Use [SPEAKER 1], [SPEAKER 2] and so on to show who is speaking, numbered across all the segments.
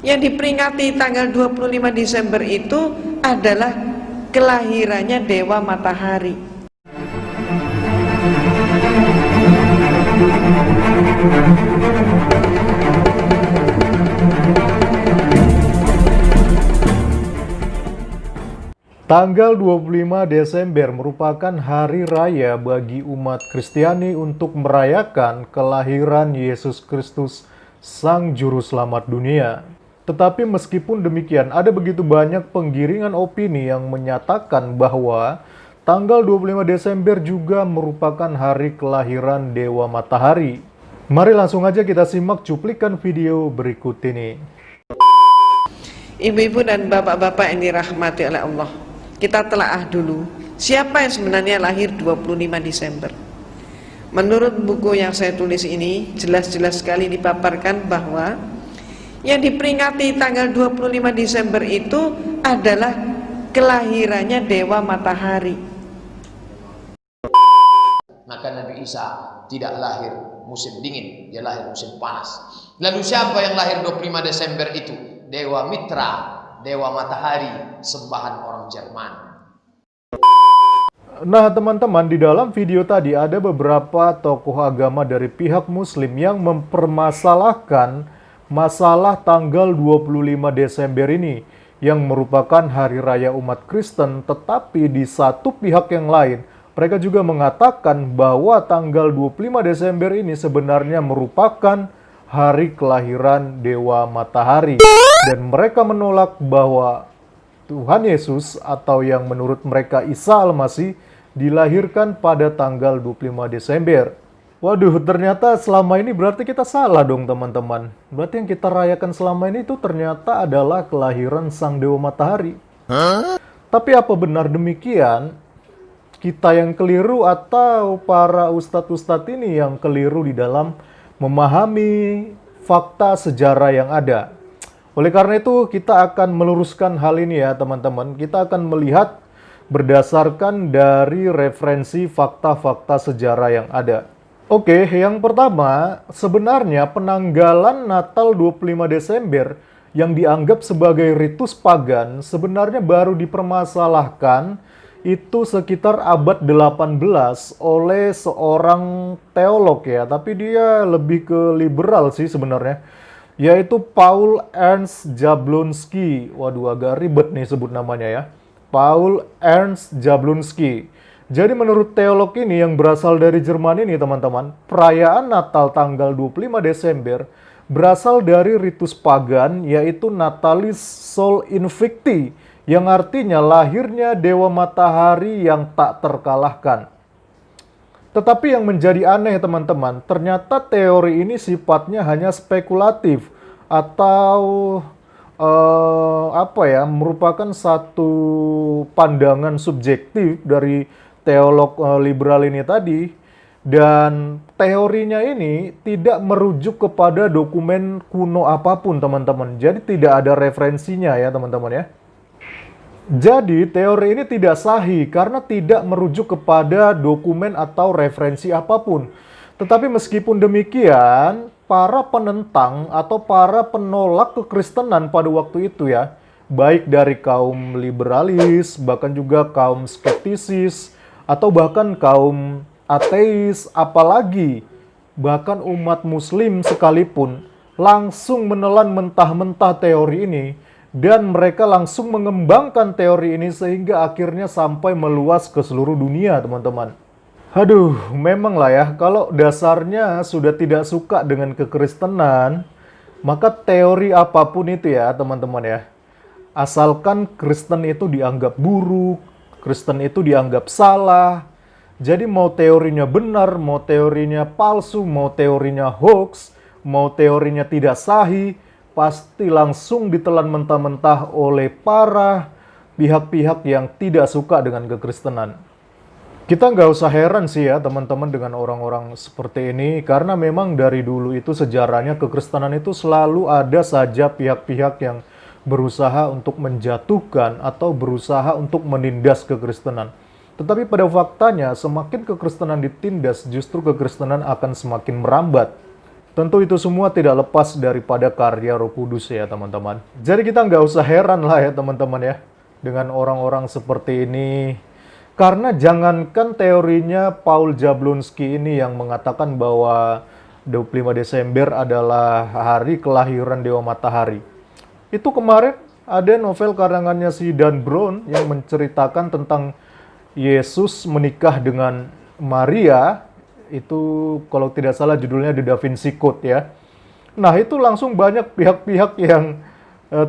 [SPEAKER 1] Yang diperingati tanggal 25 Desember itu adalah kelahirannya Dewa Matahari.
[SPEAKER 2] Tanggal 25 Desember merupakan hari raya bagi umat Kristiani untuk merayakan kelahiran Yesus Kristus, Sang Juru Selamat dunia. Tetapi meskipun demikian, ada begitu banyak penggiringan opini yang menyatakan bahwa tanggal 25 Desember juga merupakan hari kelahiran Dewa Matahari. Mari langsung aja kita simak cuplikan video berikut ini.
[SPEAKER 1] Ibu-ibu dan bapak-bapak yang dirahmati oleh Allah, kita telaah dulu siapa yang sebenarnya lahir 25 Desember. Menurut buku yang saya tulis ini, jelas-jelas sekali dipaparkan bahwa yang diperingati tanggal 25 Desember itu adalah kelahirannya Dewa Matahari.
[SPEAKER 3] Maka Nabi Isa tidak lahir musim dingin, dia lahir musim panas. Lalu siapa yang lahir 25 Desember itu? Dewa Mitra, Dewa Matahari, sembahan orang Jerman.
[SPEAKER 2] Nah teman-teman, di dalam video tadi ada beberapa tokoh agama dari pihak Muslim yang mempermasalahkan masalah tanggal 25 Desember ini yang merupakan hari raya umat Kristen, tetapi di satu pihak yang lain mereka juga mengatakan bahwa tanggal 25 Desember ini sebenarnya merupakan hari kelahiran Dewa Matahari. Dan mereka menolak bahwa Tuhan Yesus atau yang menurut mereka Isa Al-Masih dilahirkan pada tanggal 25 Desember. Waduh, ternyata selama ini berarti kita salah dong teman-teman. Berarti yang kita rayakan selama ini itu ternyata adalah kelahiran Sang Dewa Matahari. Tapi apa benar demikian? Kita yang keliru atau para ustadz-ustadz ini yang keliru di dalam memahami fakta sejarah yang ada? Oleh karena itu kita akan meluruskan hal ini ya teman-teman. Kita akan melihat berdasarkan dari referensi fakta-fakta sejarah yang ada. Oke, yang pertama, sebenarnya penanggalan Natal 25 Desember yang dianggap sebagai ritus pagan sebenarnya baru dipermasalahkan itu sekitar abad 18 oleh seorang teolog ya, tapi dia lebih ke liberal sih sebenarnya, yaitu Paul Ernst Jablonski. Waduh, agak ribet nih sebut namanya ya. Paul Ernst Jablonski. Jadi menurut teolog ini yang berasal dari Jerman ini teman-teman, perayaan Natal tanggal 25 Desember berasal dari ritus pagan yaitu Natalis Sol Invicti, yang artinya lahirnya Dewa Matahari yang tak terkalahkan. Tetapi yang menjadi aneh teman-teman, ternyata teori ini sifatnya hanya spekulatif atau merupakan satu pandangan subjektif dari teolog liberal ini tadi, dan teorinya ini tidak merujuk kepada dokumen kuno apapun teman-teman. Jadi tidak ada referensinya ya teman-teman ya. Jadi teori ini tidak sahih karena tidak merujuk kepada dokumen atau referensi apapun. Tetapi meskipun demikian, para penentang atau para penolak kekristenan pada waktu itu ya, baik dari kaum liberalis, bahkan juga kaum skeptisis, atau bahkan kaum ateis, apalagi bahkan umat muslim sekalipun langsung menelan mentah-mentah teori ini, dan mereka langsung mengembangkan teori ini sehingga akhirnya sampai meluas ke seluruh dunia teman-teman. Aduh, memanglah ya, kalau dasarnya sudah tidak suka dengan kekristenan, maka teori apapun itu ya teman-teman ya, asalkan Kristen itu dianggap buruk, Kristen itu dianggap salah. Jadi mau teorinya benar, mau teorinya palsu, mau teorinya hoax, mau teorinya tidak sahih, pasti langsung ditelan mentah-mentah oleh para pihak-pihak yang tidak suka dengan kekristenan. Kita nggak usah heran sih ya teman-teman dengan orang-orang seperti ini, karena memang dari dulu itu sejarahnya kekristenan itu selalu ada saja pihak-pihak yang berusaha untuk menjatuhkan atau berusaha untuk menindas kekristenan. Tetapi pada faktanya semakin kekristenan ditindas, justru kekristenan akan semakin merambat. Tentu itu semua tidak lepas daripada karya Roh Kudus ya teman-teman. Jadi kita nggak usah heran lah ya teman-teman ya dengan orang-orang seperti ini. Karena jangankan teorinya Paul Jablonski ini yang mengatakan bahwa 25 Desember adalah hari kelahiran Dewa Matahari. Itu kemarin ada novel karangannya si Dan Brown yang menceritakan tentang Yesus menikah dengan Maria. Itu kalau tidak salah judulnya The Da Vinci Code ya. Nah itu langsung banyak pihak-pihak yang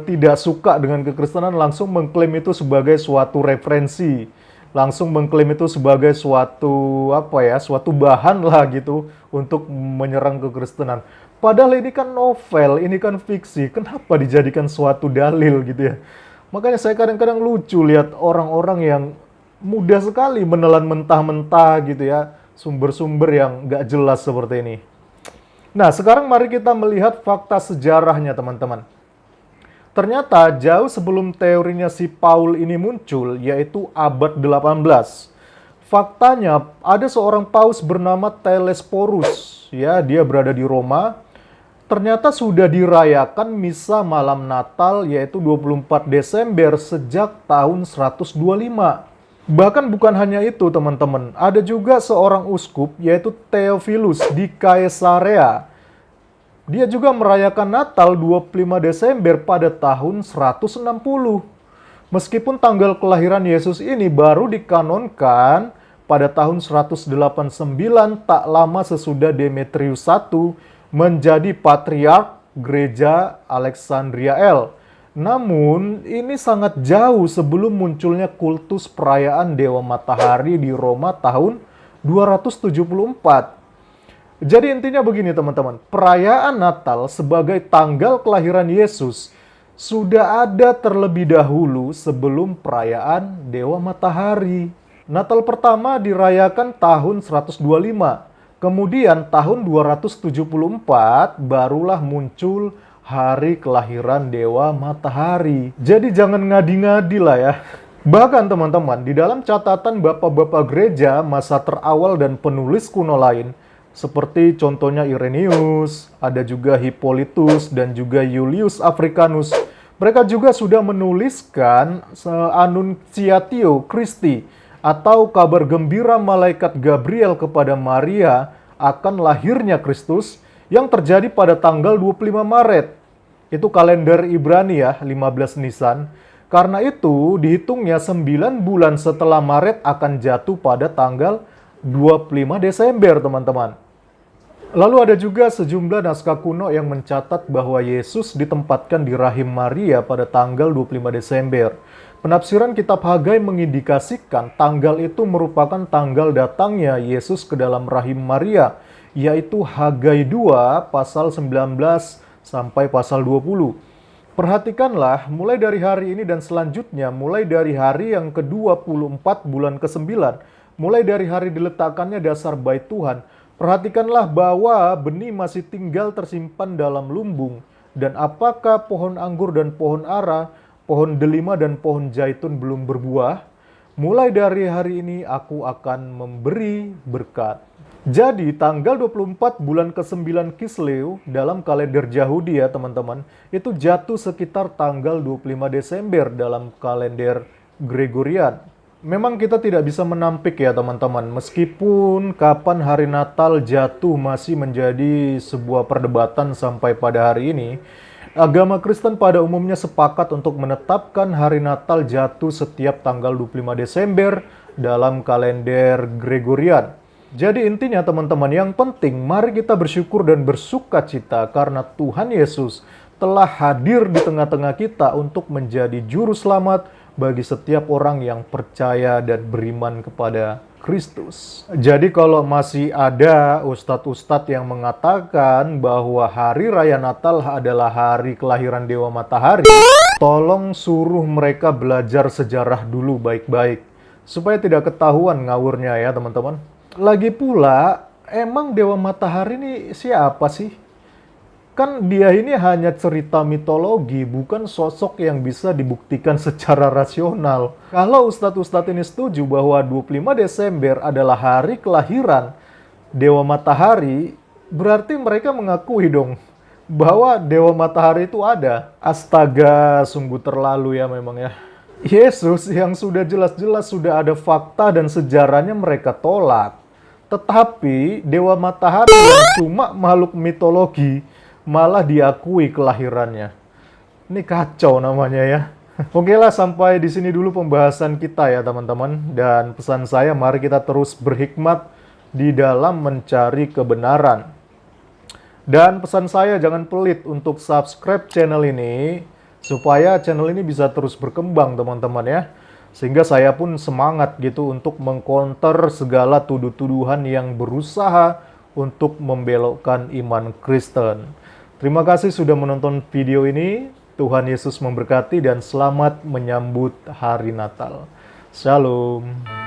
[SPEAKER 2] tidak suka dengan kekristenan langsung mengklaim itu sebagai suatu referensi, langsung mengklaim itu sebagai suatu suatu bahan lah gitu untuk menyerang kekristenan. Padahal ini kan novel, ini kan fiksi, kenapa dijadikan suatu dalil gitu ya. Makanya saya kadang-kadang lucu lihat orang-orang yang mudah sekali menelan mentah-mentah gitu ya, sumber-sumber yang nggak jelas seperti ini. Nah, sekarang mari kita melihat fakta sejarahnya teman-teman. Ternyata jauh sebelum teorinya si Paul ini muncul, yaitu abad 18. Faktanya, ada seorang paus bernama Telesporus. Ya, dia berada di Roma. Ternyata sudah dirayakan misa malam Natal, yaitu 24 Desember sejak tahun 125. Bahkan bukan hanya itu teman-teman, ada juga seorang uskup yaitu Theophilus di Caesarea. Dia juga merayakan Natal 25 Desember pada tahun 160. Meskipun tanggal kelahiran Yesus ini baru dikanonkan pada tahun 189 tak lama sesudah Demetrius I menjadi patriark gereja Alexandria L. Namun, ini sangat jauh sebelum munculnya kultus perayaan Dewa Matahari di Roma tahun 274. Jadi intinya begini teman-teman, perayaan Natal sebagai tanggal kelahiran Yesus sudah ada terlebih dahulu sebelum perayaan Dewa Matahari. Natal pertama dirayakan tahun 125, kemudian tahun 274 barulah muncul hari kelahiran Dewa Matahari. Jadi jangan ngadi-ngadi lah ya. Bahkan teman-teman, di dalam catatan bapak-bapak gereja masa terawal dan penulis kuno lain, seperti contohnya Irenaeus, ada juga Hippolytus dan juga Julius Africanus, mereka juga sudah menuliskan Annunciatio Christi atau kabar gembira malaikat Gabriel kepada Maria akan lahirnya Kristus yang terjadi pada tanggal 25 Maret. Itu kalender Ibrani ya, 15 Nisan. Karena itu dihitungnya 9 bulan setelah Maret akan jatuh pada tanggal 25 Desember teman-teman. Lalu ada juga sejumlah naskah kuno yang mencatat bahwa Yesus ditempatkan di rahim Maria pada tanggal 25 Desember. Penafsiran kitab Hagai mengindikasikan tanggal itu merupakan tanggal datangnya Yesus ke dalam rahim Maria, yaitu Hagai 2 pasal 19 sampai pasal 20. Perhatikanlah, mulai dari hari ini dan selanjutnya, mulai dari hari yang ke-24 bulan ke-9, mulai dari hari diletakkannya dasar bait Tuhan, perhatikanlah bahwa benih masih tinggal tersimpan dalam lumbung, dan apakah pohon anggur dan pohon ara, pohon delima dan pohon zaitun belum berbuah? Mulai dari hari ini aku akan memberi berkat. Jadi tanggal 24 bulan ke-9 Kisleu dalam kalender Yahudi ya teman-teman, itu jatuh sekitar tanggal 25 Desember dalam kalender Gregorian. Memang kita tidak bisa menampik ya teman-teman, meskipun kapan hari Natal jatuh masih menjadi sebuah perdebatan sampai pada hari ini. Agama Kristen pada umumnya sepakat untuk menetapkan hari Natal jatuh setiap tanggal 25 Desember dalam kalender Gregorian. Jadi intinya teman-teman, yang penting mari kita bersyukur dan bersuka cita karena Tuhan Yesus telah hadir di tengah-tengah kita untuk menjadi juru selamat bagi setiap orang yang percaya dan beriman kepada Kristus. Jadi kalau masih ada ustadz-ustadz yang mengatakan bahwa hari raya Natal adalah hari kelahiran Dewa Matahari, tolong suruh mereka belajar sejarah dulu baik-baik, supaya tidak ketahuan ngawurnya ya teman-teman. Lagi pula, emang Dewa Matahari ini siapa sih? Kan dia ini hanya cerita mitologi, bukan sosok yang bisa dibuktikan secara rasional. Kalau ustadz-ustadz ini setuju bahwa 25 Desember adalah hari kelahiran Dewa Matahari, berarti mereka mengakui dong bahwa Dewa Matahari itu ada. Astaga, sungguh terlalu ya memang ya. Yesus yang sudah jelas-jelas sudah ada fakta dan sejarahnya mereka tolak. Tetapi Dewa Matahari yang cuma makhluk mitologi malah diakui kelahirannya. Ini kacau namanya ya. Oke lah, sampai di sini dulu pembahasan kita ya teman-teman. Dan pesan saya, mari kita terus berhikmat di dalam mencari kebenaran. Dan pesan saya, jangan pelit untuk subscribe channel ini supaya channel ini bisa terus berkembang teman-teman ya. Sehingga saya pun semangat gitu untuk mengcounter segala tuduh-tuduhan yang berusaha untuk membelokkan iman Kristen. Terima kasih sudah menonton video ini. Tuhan Yesus memberkati dan selamat menyambut hari Natal. Shalom.